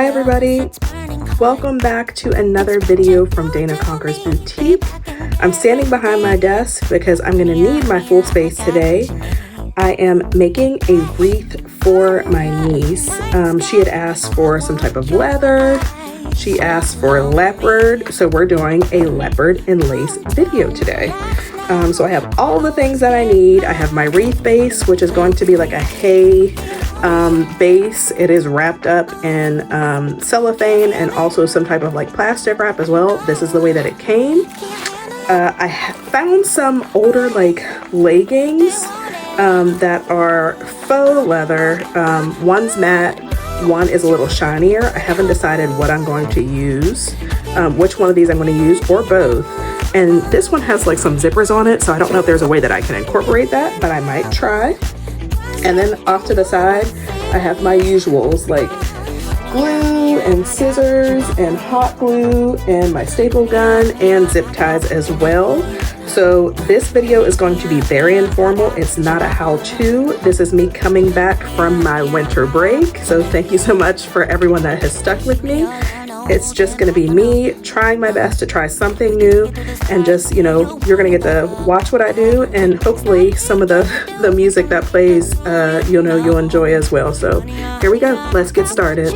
Hi everybody, welcome back to another video from Dana Conquers Boutique. I'm standing behind my desk because I'm going to need my full space today. I am making a wreath for my niece. She had asked for some type of leather. She asked for leopard, so we're doing a leopard and lace video today. So I have all the things that I need. I have my wreath base, which is going to be like a hay base. It is wrapped up in cellophane and also some type of like plastic wrap as well. This is the way that it came. I found some older like leggings that are faux leather. One's matte, one is a little shinier. I haven't decided what I'm going to use, which one of these I'm going to use, or both. And this one has like some zippers on it, so I don't know if there's a way that I can incorporate that, but I might try. And then off to the side, I have my usuals like glue and scissors and hot glue and my staple gun and zip ties as well. So this video is going to be very informal. It's not a how-to. This is me coming back from my winter break. So thank you so much for everyone that has stuck with me. It's just going to be me trying my best to try something new, and just, you know, you're going to get to watch what I do, and hopefully some of the music that plays, you'll enjoy as well. So here we go. Let's get started.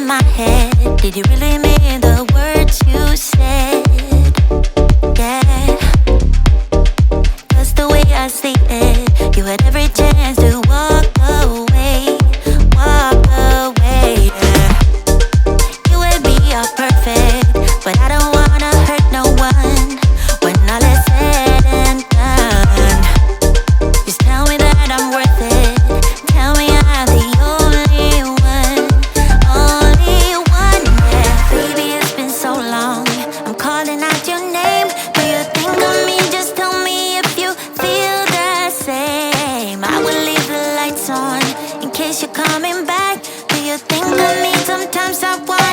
my head. Did you really mean the words you said? Yeah, 'cause the way I see it, you had every chance to walk away, walk away. Yeah. You and me are perfect, but I don't wanna hurt no one when all is said and done. Just tell me that I'm worth it. Tell me I'm the only one, yeah. Baby, it's been so long. I'm calling out your name. Do you think of me? Just tell me if you feel the same. I will leave the lights on in case you're coming back. Do you think of me? Sometimes I want